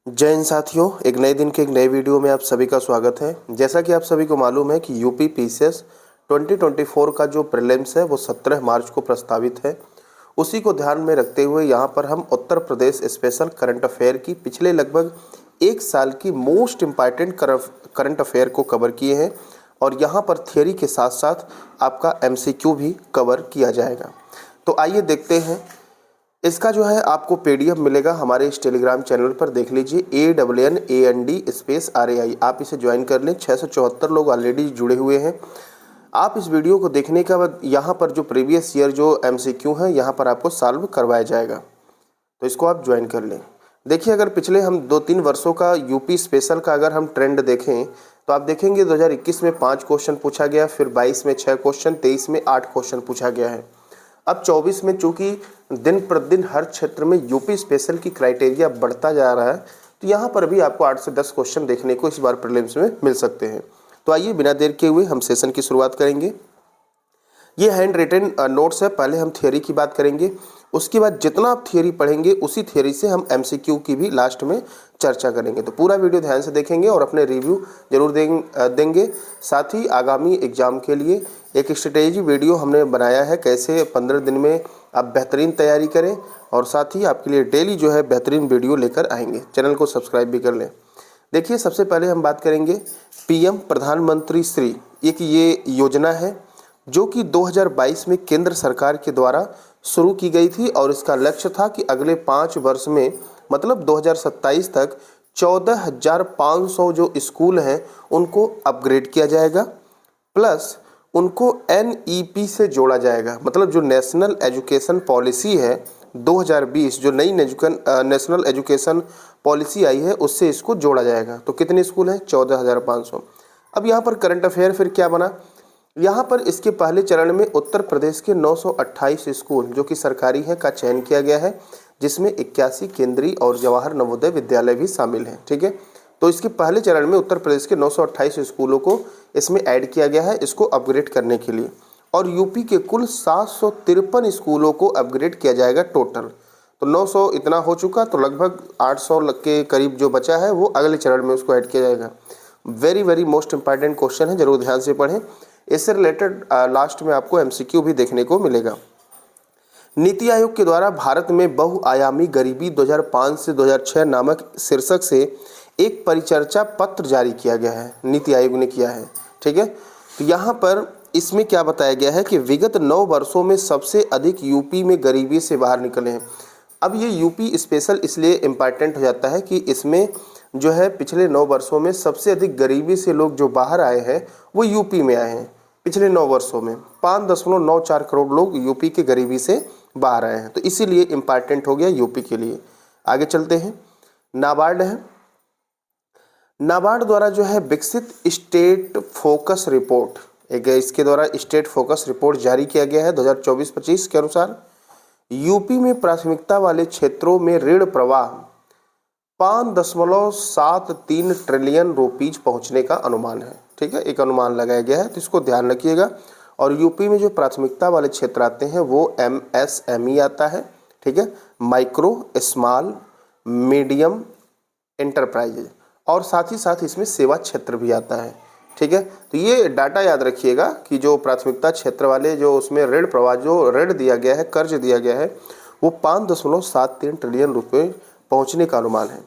जय हिंद साथियों, एक नए दिन के एक नए वीडियो में आप सभी का स्वागत है। जैसा कि आप सभी को मालूम है कि यूपी पीसीएस 2024 का जो प्रीलिम्स है वो 17 मार्च को प्रस्तावित है। उसी को ध्यान में रखते हुए यहाँ पर हम Uttar Pradesh special current affair की पिछले लगभग एक साल की मोस्ट इम्पॉर्टेंट करंट अफेयर को कवर किए हैं और यहाँ पर थियोरी के साथ साथ आपका एमसीक्यू भी कवर किया जाएगा। तो आइए देखते हैं। इसका जो है आपको पीडीएफ मिलेगा हमारे इस टेलीग्राम चैनल पर, देख लीजिए ANNAND_RAI। आप इसे ज्वाइन कर लें। 674 लोग ऑलरेडी जुड़े हुए हैं। आप इस वीडियो को देखने के बाद यहाँ पर जो प्रीवियस ईयर जो एमसीक्यू है यहाँ पर आपको सॉल्व करवाया जाएगा, तो इसको आप ज्वाइन कर लें। देखिए, अगर पिछले हम 2-3 वर्षों का यूपी स्पेशल का अगर हम ट्रेंड देखें तो आप देखेंगे 2021 में 5 क्वेश्चन पूछा गया, फिर 22 में 6 क्वेश्चन, 23 में 8 क्वेश्चन पूछा गया है। अब 24 में चूंकि दिन प्रतिदिन हर क्षेत्र में यूपी स्पेशल की क्राइटेरिया बढ़ता जा रहा है, तो यहाँ पर भी आपको 8 से 10 क्वेश्चन देखने को इस बार प्रीलिम्स में मिल सकते हैं। तो आइए बिना देर किए हुए हम सेशन की शुरुआत करेंगे। ये हैंड रिटन नोट्स है। पहले हम थियोरी की बात करेंगे, उसके बाद जितना आप थियोरी पढ़ेंगे उसी थियोरी से हम एमसीक्यू की भी लास्ट में चर्चा करेंगे। तो पूरा वीडियो ध्यान से देखेंगे और अपने रिव्यू जरूर देंगे। साथ ही आगामी एग्जाम के लिए एक स्ट्रेटेजी वीडियो हमने बनाया है, कैसे 15 दिन में आप बेहतरीन तैयारी करें, और साथ ही आपके लिए डेली जो है बेहतरीन वीडियो लेकर आएंगे। चैनल को सब्सक्राइब भी कर लें। देखिए, सबसे पहले हम बात करेंगे पीएम प्रधानमंत्री श्री, एक ये योजना है जो कि 2022 में केंद्र सरकार के द्वारा शुरू की गई थी और इसका लक्ष्य था कि अगले 5 वर्ष में मतलब 2027 तक 14,500 जो स्कूल हैं उनको अपग्रेड किया जाएगा, प्लस उनको एनईपी से जोड़ा जाएगा। मतलब जो नेशनल एजुकेशन पॉलिसी है 2020, जो नई नेशनल एजुकेशन पॉलिसी आई है उससे इसको जोड़ा जाएगा। तो कितने स्कूल हैं? 14,500। अब यहाँ पर करंट अफेयर फिर क्या बना? यहाँ पर इसके पहले चरण में उत्तर प्रदेश के 928 स्कूल जो कि सरकारी हैं का चयन किया गया है, जिसमें 81 केंद्रीय और जवाहर नवोदय विद्यालय भी शामिल हैं। ठीक है, तो इसके पहले चरण में उत्तर प्रदेश के 928 स्कूलों को इसमें ऐड किया गया है इसको अपग्रेड करने के लिए, और यूपी के कुल 753 स्कूलों को अपग्रेड किया जाएगा टोटल। तो 900 इतना हो चुका, तो लगभग 800 के करीब जो बचा है वो अगले चरण में उसको ऐड किया जाएगा। Very very most important question है, जरूर ध्यान से पढ़ें। इससे रिलेटेड लास्ट में आपको एमसीक्यू भी देखने को मिलेगा। नीति आयोग के द्वारा भारत में बहुआयामी गरीबी 2005 से 2006 नामक शीर्षक से एक परिचर्चा पत्र जारी किया गया है, नीति आयोग ने किया है। ठीक है, तो यहाँ पर इसमें क्या बताया गया है कि विगत 9 वर्षों में सबसे अधिक यूपी में गरीबी से बाहर निकले हैं। अब ये यूपी स्पेशल इसलिए इम्पॉर्टेंट हो जाता है कि इसमें जो है पिछले 9 वर्षों में सबसे अधिक गरीबी से लोग जो बाहर आए हैं वो यूपी में आए हैं। पिछले 9 वर्षों में 5.94 करोड़ लोग यूपी के गरीबी से बाहर आए हैं, तो इसीलिए इम्पॉर्टेंट हो गया यूपी के लिए। आगे चलते हैं। नाबार्ड है, नाबार्ड द्वारा जो है विकसित स्टेट फोकस रिपोर्ट, एक इसके द्वारा स्टेट फोकस रिपोर्ट जारी किया गया है 2024-25 के अनुसार यूपी में प्राथमिकता वाले क्षेत्रों में ऋण प्रवाह 5.73 ट्रिलियन रुपीज पहुंचने का अनुमान है। ठीक है, एक अनुमान लगाया गया है, तो इसको ध्यान रखिएगा। और यूपी में जो प्राथमिकता वाले क्षेत्र आते हैं वो MSME आता है। ठीक है, माइक्रो स्मॉल मीडियम एंटरप्राइजेज, और साथ ही साथ इसमें सेवा क्षेत्र भी आता है। ठीक है, तो ये डाटा याद रखिएगा कि जो प्राथमिकता क्षेत्र वाले जो उसमें ऋण प्रवाह जो ऋण दिया गया है, कर्ज दिया गया है, वो 5.73 ट्रिलियन रुपये पहुंचने का अनुमान है।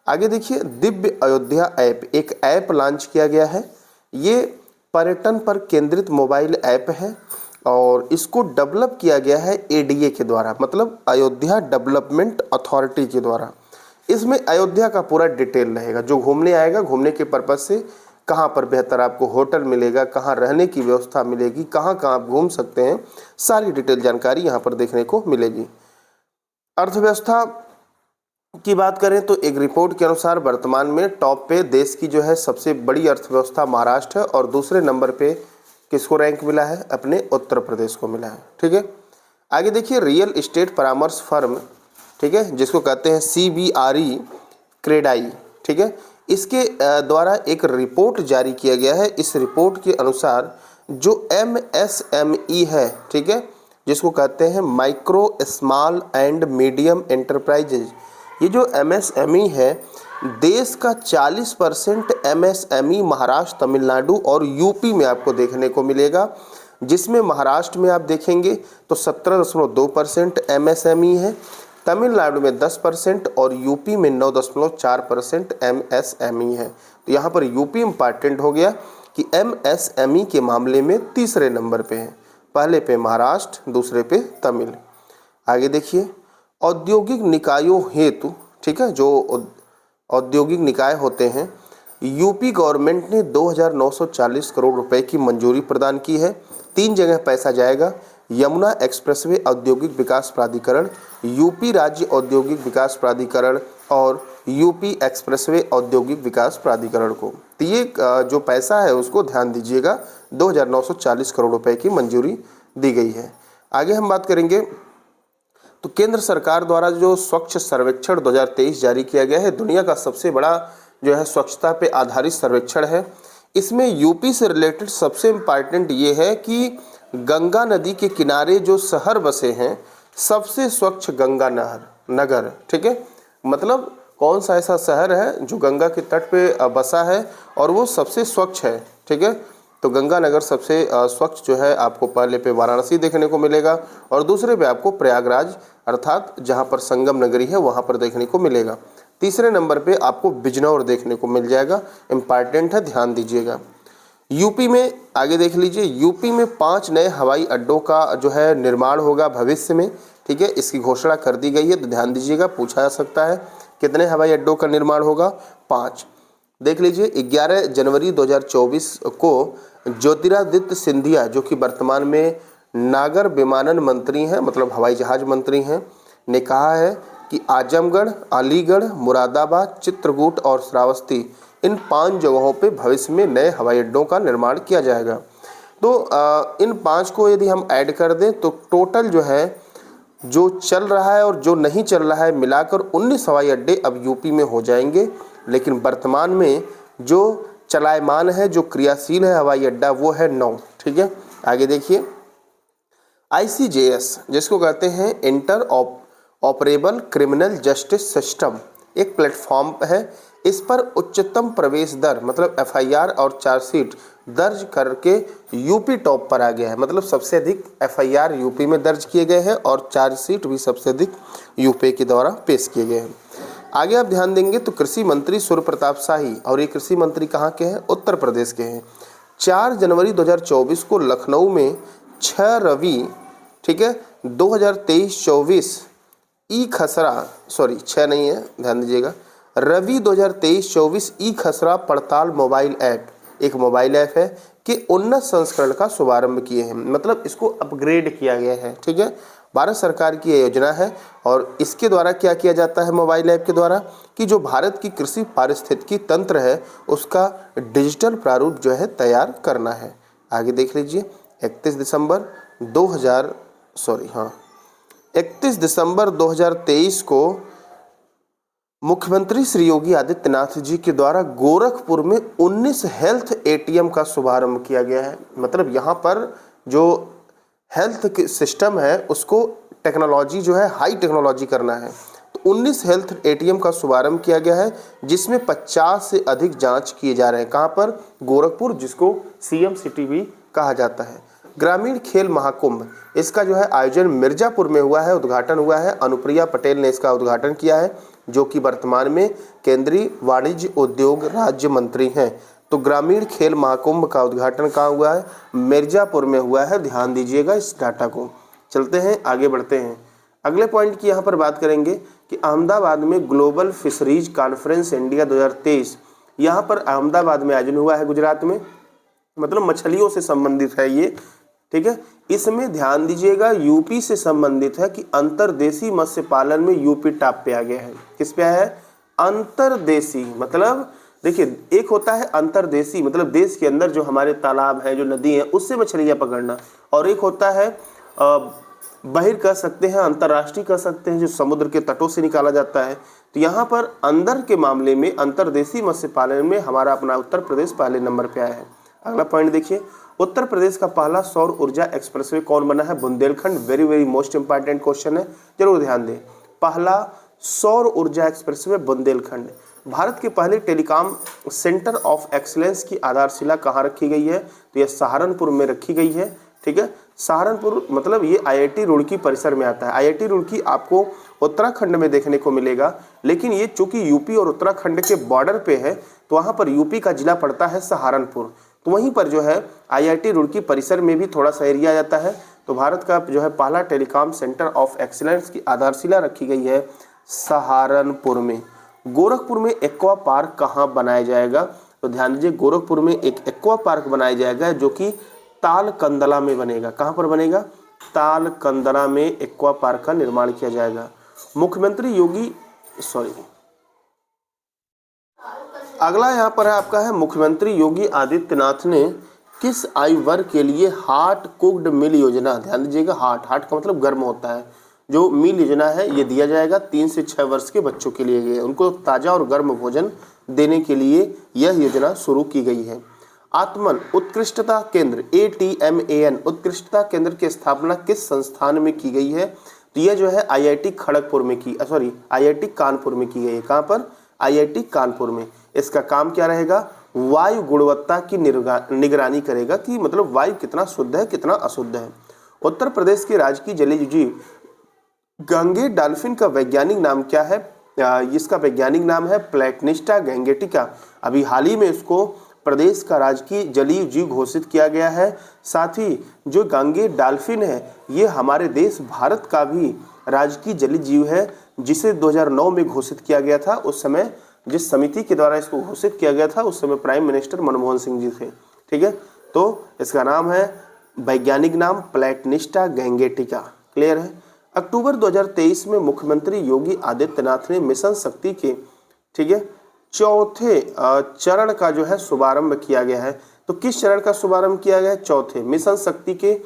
आगे देखिए, दिव्य अयोध्या ऐप, एक ऐप लॉन्च किया गया है। ये पर्यटन पर केंद्रित मोबाइल ऐप है और इसको डेवलप किया गया है ADA के द्वारा, मतलब अयोध्या डेवलपमेंट अथॉरिटी के द्वारा। इसमें अयोध्या का पूरा डिटेल रहेगा। जो घूमने आएगा, घूमने के पर्पज़ से कहाँ पर बेहतर आपको होटल मिलेगा, कहाँ रहने की व्यवस्था मिलेगी, कहाँ कहाँ आप घूम सकते हैं, सारी डिटेल जानकारी यहाँ पर देखने को मिलेगी। अर्थव्यवस्था की बात करें तो एक रिपोर्ट के अनुसार वर्तमान में टॉप पे देश की जो है सबसे बड़ी अर्थव्यवस्था महाराष्ट्र है और दूसरे नंबर पे किसको रैंक मिला है? अपने उत्तर प्रदेश को मिला है। ठीक है, आगे देखिए, रियल एस्टेट परामर्श फर्म, ठीक है, जिसको कहते हैं CBRE क्रेडाई, ठीक है, इसके द्वारा एक रिपोर्ट जारी किया गया है। इस रिपोर्ट के अनुसार जो MSME है, ठीक है, जिसको कहते हैं micro small and medium enterprises, ये जो MSME है देश का 40% MSME महाराष्ट्र, तमिलनाडु और यूपी में आपको देखने को मिलेगा, जिसमें महाराष्ट्र में आप देखेंगे तो 17.2% MSME है, तमिलनाडु में 10% और यूपी में 9.4% MSME है। तो यहाँ पर यूपी इम्पॉर्टेंट हो गया कि MSME के मामले में तीसरे नंबर पे है, पहले पे महाराष्ट्र, दूसरे पे तमिल। आगे देखिए, औद्योगिक निकायों हेतु, ठीक है, जो औद्योगिक निकाय होते हैं, यूपी गवर्नमेंट ने 2,940 करोड़ रुपए की मंजूरी प्रदान की है। 3 जगह पैसा जाएगा, यमुना एक्सप्रेसवे औद्योगिक विकास प्राधिकरण, यूपी राज्य औद्योगिक विकास प्राधिकरण और यूपी एक्सप्रेसवे औद्योगिक विकास प्राधिकरण को। तो ये जो पैसा है उसको ध्यान दीजिएगा, 2,940 करोड़ रुपए की मंजूरी दी गई है। आगे हम बात करेंगे तो केंद्र सरकार द्वारा जो स्वच्छ सर्वेक्षण 2023 जारी किया गया है, दुनिया का सबसे बड़ा जो है स्वच्छता पे आधारित सर्वेक्षण है। इसमें यूपी से रिलेटेड सबसे इम्पॉर्टेंट ये है कि गंगा नदी के किनारे जो शहर बसे हैं, सबसे स्वच्छ गंगा नगर, ठीक है, मतलब कौन सा ऐसा शहर है जो गंगा के तट पे बसा है और वो सबसे स्वच्छ है, ठीक है। तो गंगानगर सबसे स्वच्छ जो है आपको पहले पे वाराणसी देखने को मिलेगा और दूसरे पे आपको प्रयागराज अर्थात जहाँ पर संगम नगरी है वहाँ पर देखने को मिलेगा। तीसरे नंबर पे आपको बिजनौर देखने को मिल जाएगा, इम्पॉर्टेंट है, ध्यान दीजिएगा। यूपी में आगे देख लीजिए, यूपी में 5 नए हवाई अड्डों का जो है निर्माण होगा भविष्य में, ठीक है, इसकी घोषणा कर दी गई है, तो ध्यान दीजिएगा, पूछा जा सकता है कितने हवाई अड्डों का निर्माण होगा, 5। देख लीजिए, 11 जनवरी 2024 को ज्योतिरादित्य सिंधिया, जो कि वर्तमान में नागर विमानन मंत्री हैं, मतलब हवाई जहाज मंत्री हैं, ने कहा है कि आजमगढ़, अलीगढ़, मुरादाबाद, चित्रकूट और श्रावस्ती, इन 5 जगहों पे भविष्य में नए हवाई अड्डों का निर्माण किया जाएगा। तो इन 5 को यदि हम ऐड कर दें तो टोटल जो है, जो चल रहा है और जो नहीं चल रहा है, मिलाकर 19 हवाई अड्डे अब यूपी में हो जाएंगे। लेकिन वर्तमान में जो चलायमान है, जो क्रियाशील है हवाई अड्डा, वो है 9, ठीक है। आगे देखिए, ICJS जिसको कहते हैं inter operable criminal justice system, एक प्लेटफॉर्म है। इस पर उच्चतम प्रवेश दर, मतलब FIR और चार्जशीट दर्ज करके यूपी टॉप पर आ गया है, मतलब सबसे अधिक FIR यूपी में दर्ज किए गए हैं और चार्जशीट भी सबसे अधिक यूपी के द्वारा पेश किए गए हैं। आगे आप ध्यान देंगे तो कृषि मंत्री सूर्य प्रताप शाही, और ये कृषि मंत्री कहाँ के हैं, उत्तर प्रदेश के हैं, 4 जनवरी 2024 को लखनऊ में 6 रवि, ठीक है, 2023-24 ई खसरा, सॉरी 6 नहीं है, ध्यान दीजिएगा, रवि 2023-24 ई खसरा पड़ताल मोबाइल ऐप, एक मोबाइल ऐप है, कि उन्नत संस्करण का शुभारंभ किए हैं, मतलब इसको अपग्रेड किया गया है, ठीक है। भारत सरकार की योजना है और इसके द्वारा क्या किया जाता है मोबाइल ऐप के द्वारा, कि जो भारत की कृषि पारिस्थितिकी तंत्र है उसका डिजिटल प्रारूप जो है तैयार करना है। आगे देख लीजिए, 31 दिसंबर 2023 को मुख्यमंत्री श्री योगी आदित्यनाथ जी के द्वारा गोरखपुर में 19 हेल्थ ATM का शुभारंभ किया गया है। मतलब यहाँ पर जो हेल्थ सिस्टम है उसको टेक्नोलॉजी जो है हाई टेक्नोलॉजी करना है, तो 19 हेल्थ ATM का शुभारंभ किया गया है, जिसमें 50 से अधिक जांच किए जा रहे हैं। कहाँ पर, गोरखपुर, जिसको CM सिटी भी कहा जाता है। ग्रामीण खेल महाकुंभ, इसका जो है आयोजन मिर्जापुर में हुआ है, उद्घाटन हुआ है, अनुप्रिया पटेल ने इसका उद्घाटन किया है, जो कि वर्तमान में केंद्रीय वाणिज्य उद्योग राज्य मंत्री हैं। तो ग्रामीण खेल महाकुंभ का उद्घाटन कहाँ हुआ है, मिर्जापुर में हुआ है, ध्यान दीजिएगा इस डाटा को। चलते हैं, आगे बढ़ते हैं, अगले पॉइंट की यहाँ पर बात करेंगे कि अहमदाबाद में ग्लोबल फिशरीज कॉन्फ्रेंस इंडिया 2023, यहाँ पर अहमदाबाद में आयोजन हुआ है, गुजरात में, मतलब मछलियों से संबंधित है ये, ठीक है। इसमें ध्यान दीजिएगा यूपी से संबंधित है कि अंतर्देशीय मत्स्य पालन में यूपी टॉप पे आ गया है। किस पे है, अंतर्देशीय, मतलब देखिए, एक होता है अंतर्देशीय, मतलब देश के अंदर जो हमारे तालाब हैं, जो नदी हैं, उससे मछलियां पकड़ना, और एक होता है बाहर कह सकते हैं, अंतर्राष्ट्रीय कह सकते हैं, जो समुद्र के तटों से निकाला जाता है। तो यहाँ पर अंदर के मामले में अंतर्देशीय मत्स्य पालन में हमारा अपना उत्तर प्रदेश पहले नंबर पे आया है। अगला पॉइंट देखिए, उत्तर प्रदेश का पहला सौर ऊर्जा एक्सप्रेसवे कौन बना है, Bundelkhand. Very most important question है, जरूर ध्यान दें। पहला सौर ऊर्जा एक्सप्रेसवे बुंदेलखंड। भारत के पहले टेलीकॉम सेंटर ऑफ एक्सीलेंस की आधारशिला कहाँ रखी गई है? तो यह सहारनपुर में रखी गई है। ठीक है, सहारनपुर मतलब ये आईआईटी रुड़की परिसर में आता है। आईआईटी रुड़की आपको उत्तराखंड में देखने को मिलेगा, लेकिन ये चूंकि यूपी और उत्तराखंड के बॉर्डर पे है तो वहाँ पर यूपी का जिला पड़ता है सहारनपुर, तो वहीं पर जो है आईआईटी रुड़की परिसर में भी थोड़ा सा एरिया आ जाता है। तो भारत का जो है पहला टेलीकॉम सेंटर ऑफ एक्सीलेंस की आधारशिला रखी गई है सहारनपुर में। गोरखपुर में एक्वा पार्क कहाँ बनाया जाएगा? तो ध्यान दीजिए, गोरखपुर में एक एक्वा पार्क बनाया जाएगा जो कि तालकंदला में बनेगा। कहाँ पर बनेगा? तालकंदला में एक्वा पार्क का निर्माण किया जाएगा। अगला यहाँ पर है आपका है मुख्यमंत्री योगी आदित्यनाथ ने किस आयु वर्ग के लिए हार्ट कुक्ड मील योजना, ध्यान दीजिएगा, हार्ट का मतलब गर्म होता है, जो मील योजना है ये दिया जाएगा 3 से 6 वर्ष के बच्चों के लिए। उनको ताज़ा और गर्म भोजन देने के लिए यह योजना शुरू की गई है। आत्मन उत्कृष्टता केंद्र ATMAN उत्कृष्टता केंद्र की स्थापना किस संस्थान में की गई है? तो यह जो है आईआईटी खड़गपुर में आईआईटी कानपुर में की गई है। कहाँ पर? आईआईटी कानपुर में। इसका काम क्या रहेगा? वायु गुणवत्ता की निगरानी करेगा कि मतलब वायु कितना शुद्ध है कितना अशुद्ध है। उत्तर प्रदेश के राजकीय जलीय जीव गंगे डॉल्फिन का वैज्ञानिक नाम क्या है? इसका वैज्ञानिक नाम है प्लैटनिस्टा गैंगेटिका। अभी हाल ही में इसको प्रदेश का राजकीय जलीय जीव घोषित किया गया है। साथ ही जो गंगे डॉल्फिन है ये हमारे देश भारत का भी राजकीय जलीय जीव है, जिसे 2009 में घोषित किया गया था। उस समय जिस समिति के द्वारा इसको घोषित किया गया था उस समय प्राइम मिनिस्टर मनमोहन सिंह जी थे। ठीक है, तो इसका नाम है वैज्ञानिक नाम प्लैटनिस्टा गैंगेटिका। क्लियर है? अक्टूबर 2023 में मुख्यमंत्री योगी आदित्यनाथ ने मिशन शक्ति के ठीक है चौथे चरण का जो है शुभारंभ किया गया है। तो किस चरण का शुभारंभ किया गया है? चौथे, मिशन शक्ति के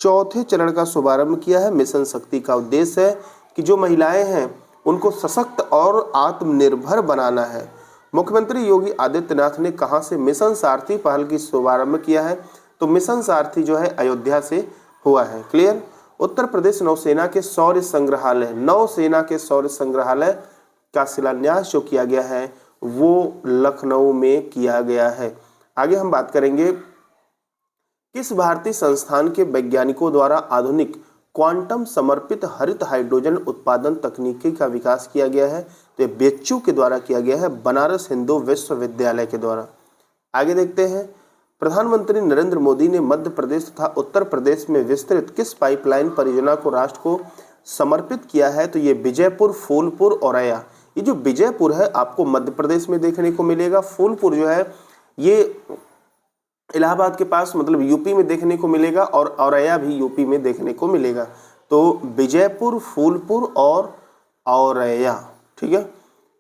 चौथे चरण का शुभारंभ किया है। मिशन शक्ति का उद्देश्य है कि जो महिलाएं हैं उनको सशक्त और आत्मनिर्भर बनाना है। मुख्यमंत्री योगी आदित्यनाथ ने कहां से मिशन सारथी पहल की शुभारंभ किया है? तो मिशन सारथी जो है अयोध्या से हुआ है। क्लियर? उत्तर प्रदेश नौसेना के शौर्य संग्रहालय का शिलान्यास जो किया गया है वो लखनऊ में किया गया है। आगे हम बात करेंगे किस भारतीय संस्थान के वैज्ञानिकों द्वारा आधुनिक क्वांटम समर्पित हरित हाइड्रोजन उत्पादन तकनीकी का विकास किया गया है? तो BHU के द्वारा किया गया है, बनारस हिंदू विश्वविद्यालय के द्वारा। आगे देखते हैं, प्रधानमंत्री नरेंद्र मोदी ने मध्य प्रदेश तथा उत्तर प्रदेश में विस्तृत किस पाइपलाइन परियोजना को राष्ट्र को समर्पित किया है? तो ये विजयपुर, फूलपुर, औरैया। ये जो विजयपुर है आपको मध्य प्रदेश में देखने को मिलेगा। फूलपुर जो है ये इलाहाबाद के पास मतलब यूपी में देखने को मिलेगा, और औरैया भी यूपी में देखने को मिलेगा। तो विजयपुर, फूलपुर और औरैया। ठीक है,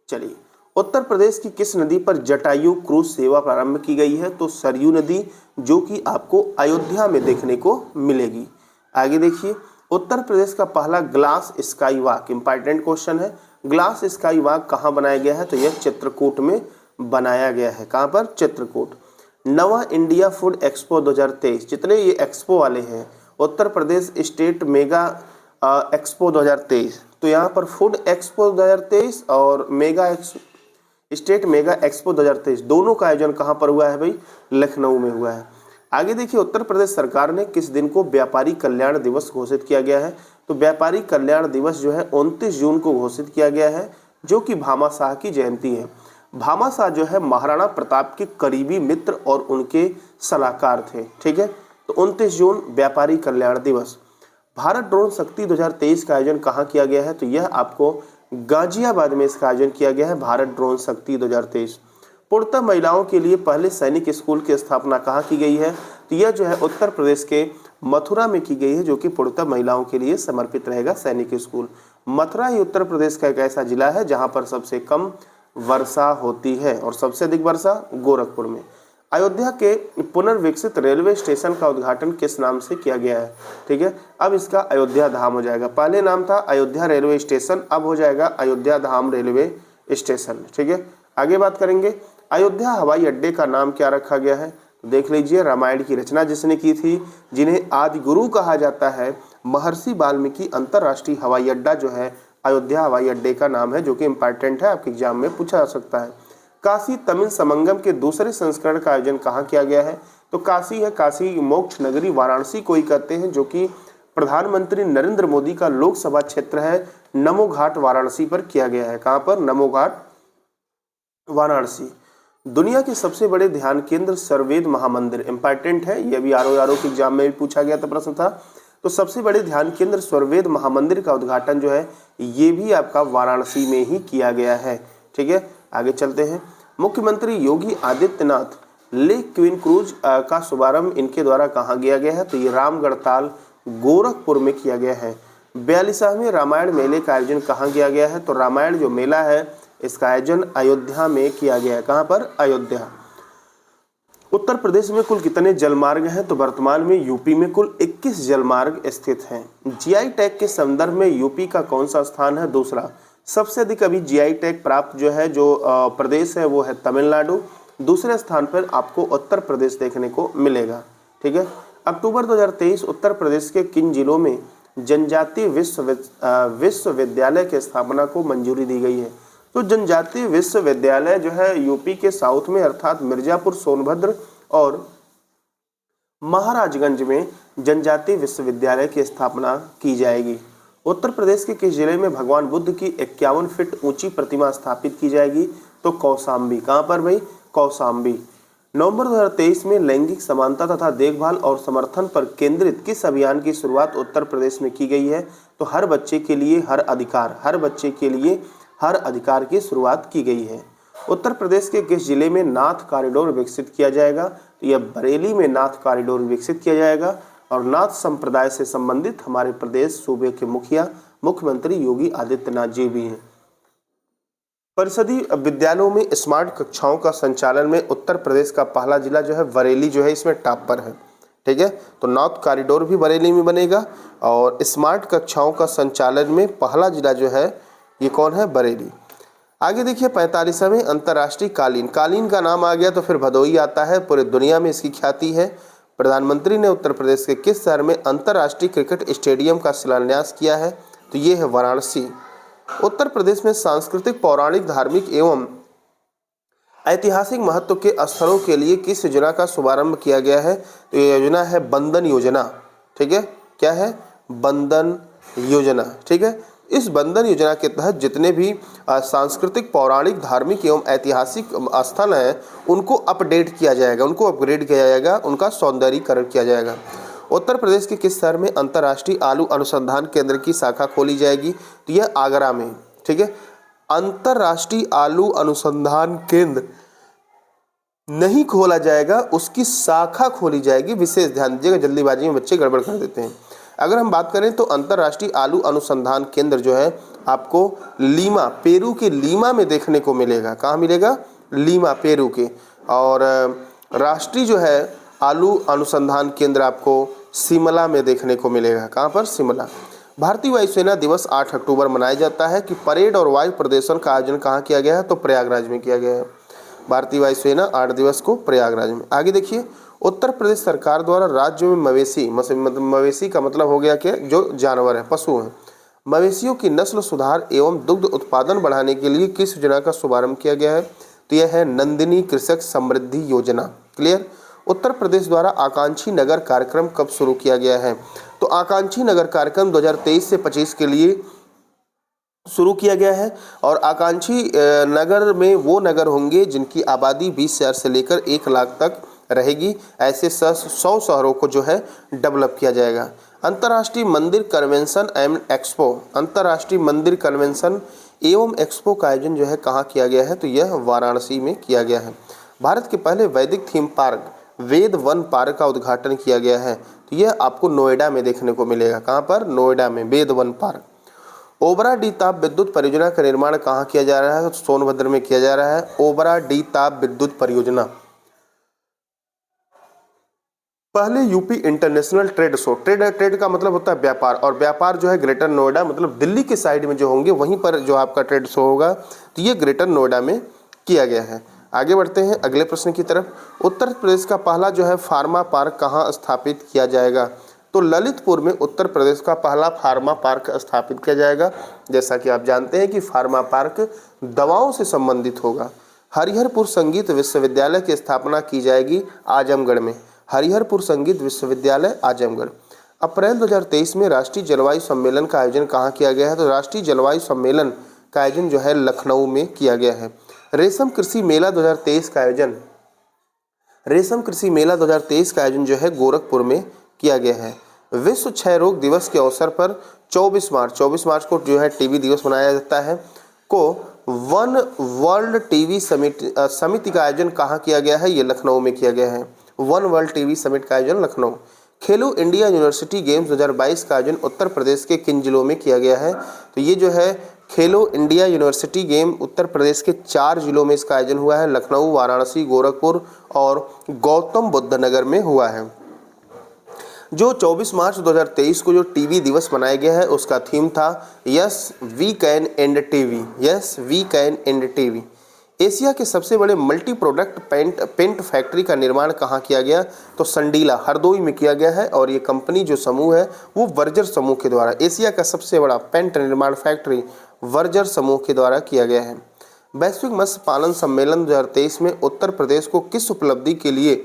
चलिए, उत्तर प्रदेश की किस नदी पर जटायु क्रूज सेवा प्रारंभ की गई है? तो सरयू नदी, जो कि आपको अयोध्या में देखने को मिलेगी। आगे देखिए, उत्तर प्रदेश का पहला glass sky walk, important question है, ग्लास स्काई वॉक कहाँ बनाया गया है? तो यह चित्रकूट में बनाया गया है। कहाँ पर? चित्रकूट। नवा इंडिया फूड एक्सपो 2023, जितने ये एक्सपो वाले हैं, Uttar Pradesh state mega expo 2023, तो यहाँ पर फूड एक्सपो 2023 और स्टेट मेगा एक्सपो 2023 दोनों का आयोजन कहाँ पर हुआ है भाई? लखनऊ में हुआ है। आगे देखिए, उत्तर प्रदेश सरकार ने किस दिन को व्यापारी कल्याण दिवस घोषित किया गया है? तो व्यापारी कल्याण दिवस जो है 29 जून को घोषित किया गया है, जो कि भामाशाह की जयंती है। भामाशाह जो है महाराणा प्रताप के करीबी मित्र और उनके सलाहकार थे। ठीक है, तो 29 जून व्यापारी कल्याण दिवस। भारत ड्रोन शक्ति 2023 का आयोजन कहाँ किया गया है? तो यह आपको गाजियाबाद में इसका आयोजन किया गया है, भारत ड्रोन शक्ति 2023। पूर्णतः महिलाओं के लिए पहले सैनिक स्कूल की स्थापना कहाँ की गई है? तो यह जो है उत्तर प्रदेश के मथुरा में की गई है, जो कि पूर्णतः महिलाओं के लिए समर्पित रहेगा सैनिक स्कूल। मथुरा ही उत्तर प्रदेश का एक ऐसा जिला है जहाँ पर सबसे कम वर्षा होती है और सबसे अधिक वर्षा गोरखपुर में। अयोध्या के पुनर्विकसित रेलवे स्टेशन का उद्घाटन किस नाम से किया गया है? ठीक है, अब इसका अयोध्या धाम हो जाएगा। पहले नाम था अयोध्या रेलवे स्टेशन, अब हो जाएगा अयोध्या धाम रेलवे स्टेशन। ठीक है, आगे बात करेंगे, अयोध्या हवाई अड्डे का नाम क्या रखा गया है? तो देख लीजिए, रामायण की रचना जिसने की थी, जिन्हें आदि गुरु कहा जाता है, महर्षि वाल्मीकि अंतर्राष्ट्रीय हवाई अड्डा जो है अयोध्या हवाई अड्डे का नाम है, जो कि इंपॉर्टेंट है, आपके एग्जाम में पूछा जा सकता है। काशी तमिल संगम के दूसरे संस्करण का आयोजन कहाँ किया गया है? तो काशी है, काशी मोक्ष नगरी वाराणसी को ही कहते हैं, जो कि प्रधानमंत्री नरेंद्र मोदी का लोकसभा क्षेत्र है। नमो घाट वाराणसी पर किया गया है। कहाँ पर? नमो घाट वाराणसी। दुनिया के सबसे बड़े ध्यान केंद्र सर्ववेद महामंदिर, इंपॉर्टेंट है, यह भी आरओ के एग्जाम में भी पूछा गया था, प्रश्न था। तो सबसे बड़े ध्यान केंद्र सर्ववेद महामंदिर का उद्घाटन जो है ये भी आपका वाराणसी में ही किया गया है। ठीक है, आगे चलते हैं। मुख्यमंत्री Yogi Adityanath lake queen cruise का शुभारंभ इनके द्वारा कहाँ किया गया है? तो ये रामगढ़ताल गोरखपुर में किया गया है। 42वें रामायण मेले का आयोजन कहाँ किया गया है? तो रामायण जो मेला है इसका आयोजन अयोध्या में किया गया है। कहाँ पर? अयोध्या। उत्तर प्रदेश में कुल कितने जलमार्ग हैं? तो वर्तमान में यूपी में कुल 21 जलमार्ग स्थित हैं। जीआई टैग के संदर्भ में यूपी का कौन सा स्थान है? दूसरा। सबसे अधिक अभी जीआई टैग प्राप्त जो है जो प्रदेश है वो है तमिलनाडु। दूसरे स्थान पर आपको उत्तर प्रदेश देखने को मिलेगा। ठीक है, अक्टूबर 2023 उत्तर प्रदेश के किन जिलों में जनजातीय विश्वविद्यालय की स्थापना को मंजूरी दी गई है? तो जनजातीय विश्वविद्यालय जो है यूपी के साउथ में अर्थात मिर्जापुर, सोनभद्र और महाराजगंज में जनजातीय विश्वविद्यालय की स्थापना की जाएगी। उत्तर प्रदेश के किस जिले में भगवान बुद्ध की 51 फीट ऊंची प्रतिमा स्थापित की जाएगी? तो कौशाम्बी। कहाँ पर भाई? कौशाम्बी। नवंबर 2023 में लैंगिक समानता तथा देखभाल और समर्थन पर केंद्रित किस अभियान की शुरुआत उत्तर प्रदेश में की गई है? तो हर बच्चे के लिए हर अधिकार, हर बच्चे के लिए हर अधिकार की शुरुआत की गई है। उत्तर प्रदेश के किस जिले में नाथ कॉरिडोर विकसित किया जाएगा? तो यह बरेली में नाथ कॉरिडोर विकसित किया जाएगा। और नाथ संप्रदाय से संबंधित हमारे प्रदेश सूबे के मुखिया मुख्यमंत्री योगी आदित्यनाथ जी भी हैं। परिषदीय विद्यालयों में स्मार्ट कक्षाओं का संचालन में उत्तर प्रदेश का पहला जिला जो है बरेली जो है इसमें टॉप पर है। ठीक है, तो नाथ कॉरिडोर भी बरेली में बनेगा और स्मार्ट कक्षाओं का संचालन में पहला जिला जो है ये कौन है? बरेली। आगे देखिए 45वें अंतर्राष्ट्रीय कालीन, कालीन का नाम आ गया तो फिर भदोही आता है, पूरे दुनिया में इसकी ख्याति है। प्रधानमंत्री ने उत्तर प्रदेश के किस शहर में अंतर्राष्ट्रीय क्रिकेट स्टेडियम का शिलान्यास किया है? तो ये है वाराणसी। उत्तर प्रदेश में सांस्कृतिक, पौराणिक, धार्मिक एवं ऐतिहासिक महत्व के स्थलों के लिए किस योजना का शुभारंभ किया गया है? तो ये योजना है बंधन योजना। ठीक है, क्या है? बंधन योजना। ठीक है, इस बंधन योजना के तहत जितने भी सांस्कृतिक, पौराणिक, धार्मिक एवं ऐतिहासिक स्थल हैं उनको अपडेट किया जाएगा, उनको अपग्रेड किया जाएगा, उनका सौंदर्यीकरण किया जाएगा। उत्तर प्रदेश के किस शहर में अंतर्राष्ट्रीय आलू अनुसंधान केंद्र की शाखा खोली जाएगी? तो यह आगरा में। ठीक है, अंतर्राष्ट्रीय आलू अनुसंधान केंद्र नहीं खोला जाएगा, उसकी शाखा खोली जाएगी। विशेष ध्यान दीजिएगा, जल्दीबाजी में बच्चे गड़बड़ कर देते हैं। अगर हम बात करें तो अंतर्राष्ट्रीय आलू अनुसंधान केंद्र जो है आपको लीमा, पेरू के लीमा में देखने को मिलेगा। कहाँ मिलेगा? लीमा, पेरू के। और राष्ट्रीय जो है आलू अनुसंधान केंद्र आपको शिमला में देखने को मिलेगा। कहाँ पर? शिमला। भारतीय वायुसेना दिवस 8 अक्टूबर मनाया जाता है कि परेड और वायु प्रदर्शन का आयोजन कहाँ किया गया है? तो प्रयागराज में किया गया है। भारतीय वायुसेना 8 दिवस को प्रयागराज में। आगे देखिए, उत्तर प्रदेश सरकार द्वारा राज्य में मवेशी, मवेशी का मतलब हो गया कि जो जानवर है, पशु हैं, मवेशियों की नस्ल सुधार एवं दुग्ध उत्पादन बढ़ाने के लिए किस योजना का शुभारंभ किया गया है? तो यह है नंदिनी कृषक समृद्धि योजना। क्लियर। उत्तर प्रदेश द्वारा आकांक्षी नगर कार्यक्रम कब शुरू किया गया है? तो आकांक्षी नगर कार्यक्रम 2023 से 25 के लिए शुरू किया गया है। और आकांक्षी नगर में वो नगर होंगे जिनकी आबादी 20,000 से लेकर 1 लाख तक रहेगी। ऐसे 100 शहरों को जो है डेवलप किया जाएगा। अंतर्राष्ट्रीय मंदिर कन्वेंशन एंड एक्सपो, अंतर्राष्ट्रीय मंदिर कन्वेंशन एवं एक्सपो का आयोजन जो है कहाँ किया गया है? तो यह वाराणसी में किया गया है। भारत के पहले वैदिक थीम पार्क वेद वन पार्क का उद्घाटन किया गया है, तो यह आपको नोएडा में देखने को मिलेगा। कहाँ पर? नोएडा में वेद वन पार्क। ओबरा डी ताप विद्युत परियोजना का निर्माण कहाँ किया जा रहा है? तो सोनभद्र में किया जा रहा है। ओबरा डी ताप विद्युत परियोजना पहले UP international trade show, trade का मतलब होता है व्यापार, और व्यापार जो है ग्रेटर नोएडा मतलब दिल्ली के साइड में जो होंगे वहीं पर जो आपका ट्रेड शो होगा, तो ये ग्रेटर नोएडा में किया गया है। आगे बढ़ते हैं अगले प्रश्न की तरफ। उत्तर प्रदेश का पहला जो है फार्मा पार्क कहाँ स्थापित किया जाएगा? तो ललितपुर में उत्तर प्रदेश का पहला फार्मा पार्क स्थापित किया जाएगा। जैसा कि आप जानते हैं कि फार्मा पार्क दवाओं से संबंधित होगा। हरिहरपुर संगीत विश्वविद्यालय की स्थापना की जाएगी आजमगढ़ में। हरिहरपुर संगीत विश्वविद्यालय आजमगढ़। अप्रैल 2023 में राष्ट्रीय जलवायु सम्मेलन का आयोजन कहाँ किया गया है? तो राष्ट्रीय जलवायु सम्मेलन का आयोजन जो है लखनऊ में किया गया है। रेशम कृषि मेला 2023 का आयोजन जो है गोरखपुर में किया गया है। विश्व क्षय रोग दिवस के अवसर पर 24 मार्च को जो है टीबी दिवस मनाया जाता है को वन वर्ल्ड टीवी समिति का आयोजन कहाँ किया गया है? ये लखनऊ में किया गया है। वन वर्ल्ड टीवी समिट का आयोजन लखनऊ। खेलो इंडिया यूनिवर्सिटी गेम्स 2022 का आयोजन उत्तर प्रदेश के किन जिलों में किया गया है? तो ये जो है खेलो India university game Uttar Pradesh के 4 जिलों में इसका आयोजन हुआ है। लखनऊ, वाराणसी, गोरखपुर और गौतम बुद्ध नगर में हुआ है। जो 24 मार्च 2023 को जो टीवी दिवस मनाया गया है उसका थीम था yes we can and TV. Asia के सबसे बड़े मल्टी प्रोडक्ट पेंट फैक्ट्री का निर्माण कहाँ किया गया? तो संडीला हरदोई में किया गया है। और ये कंपनी जो समूह है वो वर्जर समूह के द्वारा, एशिया का सबसे बड़ा पेंट निर्माण फैक्ट्री वर्जर समूह के द्वारा किया गया है। वैश्विक मत्स्य पालन सम्मेलन 2023 में उत्तर प्रदेश को किस उपलब्धि के लिए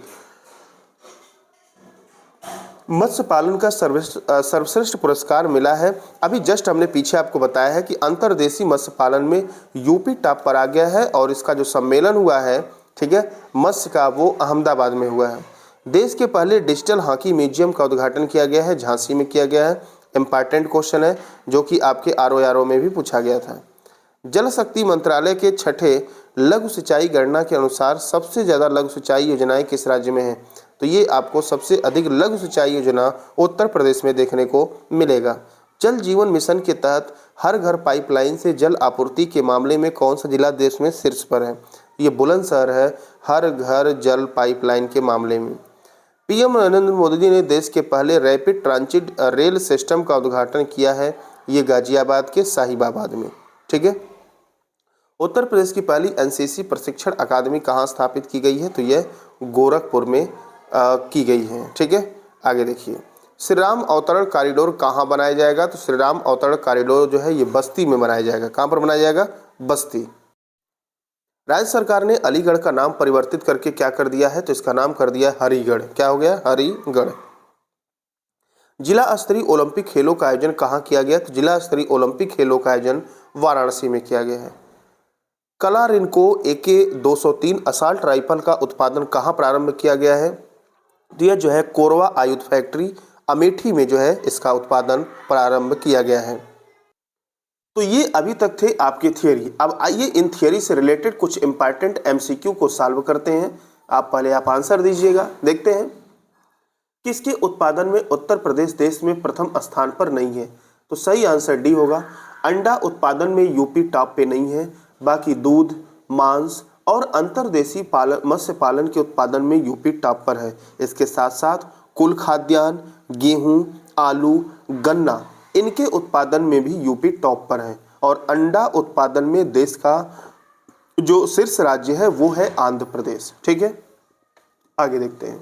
मत्स्य पालन का सर्वश्रेष्ठ पुरस्कार मिला है? अभी जस्ट हमने पीछे आपको बताया है कि अंतर्देशीय मत्स्य पालन में यूपी टॉप पर आ गया है और इसका जो सम्मेलन हुआ है, ठीक है, मत्स्य का, वो अहमदाबाद में हुआ है। देश के पहले डिजिटल हॉकी म्यूजियम का उद्घाटन किया गया है, झांसी में किया गया है। इंपॉर्टेंट क्वेश्चन है जो कि आपके आरओ में भी पूछा गया था। जल शक्ति मंत्रालय के छठे लघु सिंचाई गणना के अनुसार सबसे ज़्यादा लघु सिंचाई योजनाएं किस राज्य में हैं? तो ये आपको सबसे अधिक लघु सिंचाई योजना उत्तर प्रदेश में देखने को मिलेगा। जल जीवन मिशन के तहत हर घर पाइपलाइन से जल आपूर्ति के मामले में कौन सा जिला देश में शीर्ष पर है? ये बुलंदशहर है, हर घर जल पाइपलाइन के मामले में। पीएम नरेंद्र मोदी ने देश के पहले रैपिड ट्रांजिट रेल सिस्टम का उद्घाटन किया है, ये गाजियाबाद के साहिबाबाद में, ठीक है। उत्तर प्रदेश की पहली एनसीसी प्रशिक्षण अकादमी कहाँ स्थापित की गई है? तो यह गोरखपुर में की गई है, ठीक है। आगे देखिए, श्री राम अवतरण कॉरिडोर कहाँ बनाया जाएगा? तो श्री राम अवतरण कॉरिडोर जो है ये बस्ती में बनाया जाएगा। कहाँ पर बनाया जाएगा? बस्ती। राज्य सरकार ने अलीगढ़ का नाम परिवर्तित करके क्या कर दिया है? तो इसका नाम कर दिया हरिगढ़। क्या हो गया? हरिगढ़। जिला स्तरीय ओलंपिक खेलों का आयोजन कहाँ किया गया? तो जिला स्तरीय ओलंपिक खेलों का आयोजन वाराणसी में किया गया है। कलारिनको AK-203 असॉल्ट राइफल का उत्पादन कहाँ प्रारंभ किया गया है? तो यह जो है कोरवा आयुध फैक्ट्री अमेठी में जो है इसका उत्पादन प्रारंभ किया गया है। तो ये अभी तक थे आपके थियरी। अब आइए इन थियरी से रिलेटेड कुछ इंपॉर्टेंट MCQ को सॉल्व करते हैं। आप पहले आंसर दीजिएगा। देखते हैं, किसके उत्पादन में उत्तर प्रदेश देश में प्रथम स्थान पर नहीं है? तो सही आंसर डी होगा। अंडा उत्पादन में यूपी टॉप पे नहीं है, बाकी दूध, मांस और अंतर्देशीय मत्स्य पालन के उत्पादन में यूपी टॉप पर है। इसके साथ साथ कुल खाद्यान्न, गेहूं, आलू, गन्ना, इनके उत्पादन में भी यूपी टॉप पर है। और अंडा उत्पादन में देश का जो शीर्ष राज्य है वो है आंध्र प्रदेश, ठीक है। आगे देखते हैं,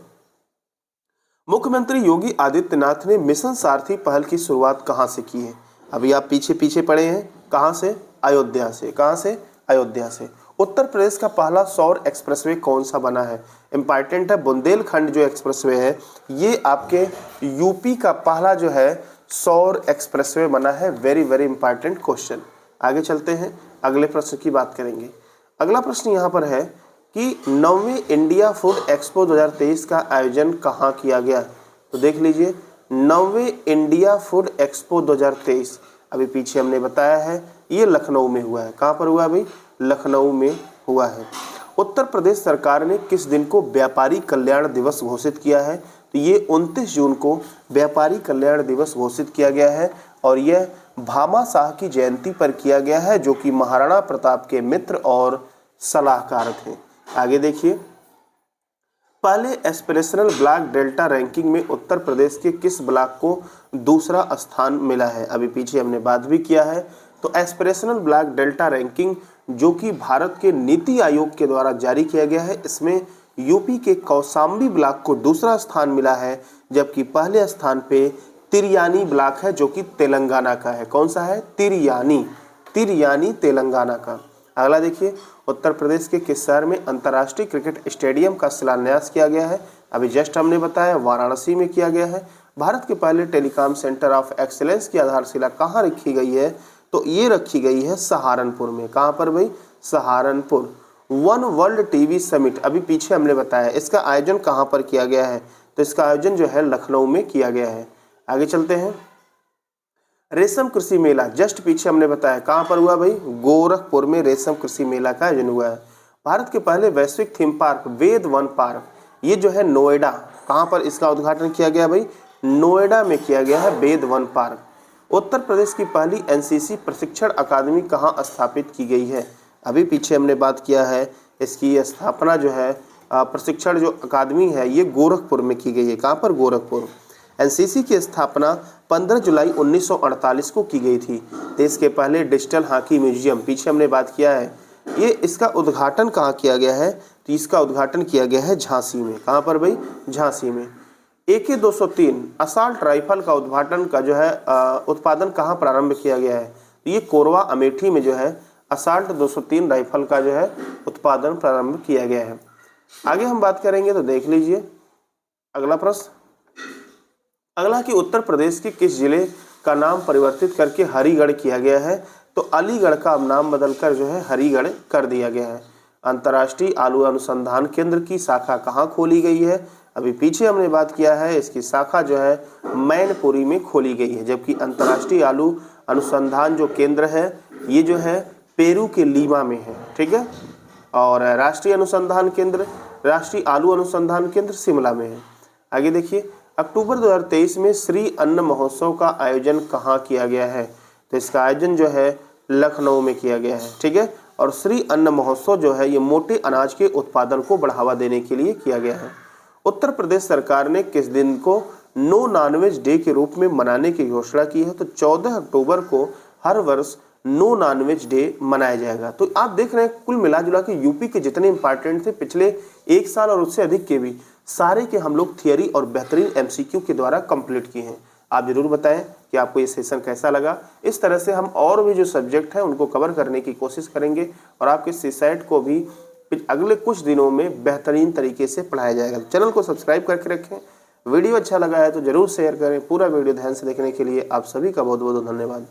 मुख्यमंत्री योगी आदित्यनाथ ने मिशन सारथी पहल की शुरुआत कहां से की है? अभी आप पीछे पड़े हैं, कहां से? अयोध्या से। कहां से? अयोध्या से। उत्तर प्रदेश का पहला सौर एक्सप्रेसवे कौन सा बना है? इंपॉर्टेंट है, बुंदेलखंड जो एक्सप्रेसवे है ये आपके यूपी का पहला जो है सौर एक्सप्रेसवे बना है। Very important question. आगे चलते हैं, अगले प्रश्न की बात करेंगे। अगला प्रश्न यहाँ पर है कि 9वें इंडिया फूड एक्सपो 2023 का आयोजन कहाँ किया गया? तो देख लीजिए, 9वें इंडिया फूड एक्सपो 2023 अभी पीछे हमने बताया है ये लखनऊ में हुआ है। कहाँ पर हुआ? अभी लखनऊ में हुआ है। उत्तर प्रदेश सरकार ने किस दिन को व्यापारी कल्याण दिवस घोषित किया है? तो ये 29 जून को व्यापारी कल्याण दिवस घोषित किया गया है और यह भामा शाह की जयंती पर किया गया है जो कि महाराणा प्रताप के मित्र और सलाहकार थे। आगे देखिए, पहले एस्पिरेशनल ब्लॉक डेल्टा रैंकिंग में उत्तर प्रदेश के किस ब्लॉक को दूसरा स्थान मिला है? अभी पीछे हमने बात भी किया है। तो एस्पिरेशनल ब्लॉक डेल्टा रैंकिंग जो कि भारत के नीति आयोग के द्वारा जारी किया गया है, इसमें यूपी के कौशाम्बी ब्लॉक को दूसरा स्थान मिला है, जबकि पहले स्थान पे तिरयानी ब्लॉक है जो कि तेलंगाना का है। कौन सा है? तिरयानी, तिरयानी तेलंगाना का। अगला देखिए, उत्तर प्रदेश के किस शहर में अंतर्राष्ट्रीय क्रिकेट स्टेडियम का शिलान्यास किया गया है? अभी जस्ट हमने बताया वाराणसी में किया गया है। भारत के पहले टेलीकॉम सेंटर ऑफ एक्सीलेंस की आधारशिला कहाँ रखी गई है? तो ये रखी गई है सहारनपुर में। कहाँ पर भाई? Saharanpur. One world TV summit, अभी पीछे हमने बताया, इसका आयोजन कहाँ पर किया गया है? तो इसका आयोजन जो है लखनऊ में किया गया है। आगे चलते हैं। रेशम कृषि मेला, जस्ट पीछे हमने बताया कहाँ पर हुआ भाई? गोरखपुर में रेशम कृषि मेला का आयोजन हुआ है। भारत के पहले वैश्विक थीम पार्क वेद वन पार्क, ये जो है नोएडा, कहाँ पर इसका उद्घाटन किया गया भाई? नोएडा में किया गया है वेद वन पार्क। उत्तर प्रदेश की पहली एनसीसी प्रशिक्षण अकादमी कहाँ स्थापित की गई है? अभी पीछे हमने बात किया है, इसकी स्थापना जो है प्रशिक्षण जो अकादमी है ये गोरखपुर में की गई है। कहाँ पर? गोरखपुर। एनसीसी की स्थापना 15 जुलाई 1948 को की गई थी। देश के पहले डिजिटल हॉकी म्यूजियम, पीछे हमने बात किया है, ये इसका उद्घाटन कहाँ किया गया है? तो इसका उद्घाटन किया गया है झांसी में। कहाँ पर भाई? झांसी में। AK-203 असॉल्ट राइफल का उद्घाटन का जो है उत्पादन कहाँ प्रारंभ किया गया है? तो ये कोरबा अमेठी में जो है असॉल्ट 203 राइफल का जो है उत्पादन प्रारंभ किया गया है। आगे हम बात करेंगे तो देख लीजिए अगला प्रश्न। अगला कि उत्तर प्रदेश के किस जिले का नाम परिवर्तित करके हरिगढ़ किया गया है? तो अलीगढ़ का अब नाम बदलकर जो है हरिगढ़ कर दिया गया है। अंतर्राष्ट्रीय आलू अनुसंधान केंद्र की शाखा कहाँ खोली गई है? अभी पीछे हमने बात किया है, इसकी शाखा जो है मैनपुरी में खोली गई है, जबकि अंतर्राष्ट्रीय आलू अनुसंधान जो केंद्र है ये जो है पेरू के लीमा में है। ठीक है, और राष्ट्रीय अनुसंधान केंद्र, राष्ट्रीय आलू अनुसंधान केंद्र शिमला में है। आगे देखिए, अक्टूबर 2023 में श्री अन्न महोत्सव का आयोजन कहाँ किया गया है? तो इसका आयोजन जो है लखनऊ में किया गया है। ठीक है, और श्री अन्न महोत्सव जो है ये मोटे अनाज के उत्पादन को बढ़ावा देने के लिए किया गया है। उत्तर प्रदेश सरकार ने किस दिन को नो नॉनवेज डे के रूप में मनाने की घोषणा की है? तो 14 अक्टूबर को हर वर्ष नो नॉनवेज डे मनाया जाएगा। तो आप देख रहे हैं कुल मिला जुला के यूपी के जितने इंपॉर्टेंट थे पिछले एक साल और उससे अधिक के भी सारे के हम लोग थियरी और बेहतरीन एमसीक्यू के द्वारा कंप्लीट किए हैं। आप जरूर बताएं कि आपको ये सेशन कैसा लगा। इस तरह से हम और भी जो सब्जेक्ट हैं उनको कवर करने की कोशिश करेंगे और आपके सीसैट को भी अगले कुछ दिनों में बेहतरीन तरीके से पढ़ाया जाएगा। चैनल को सब्सक्राइब करके रखें। वीडियो अच्छा लगा है तो जरूर शेयर करें। पूरा वीडियो ध्यान से देखने के लिए आप सभी का बहुत बहुत धन्यवाद।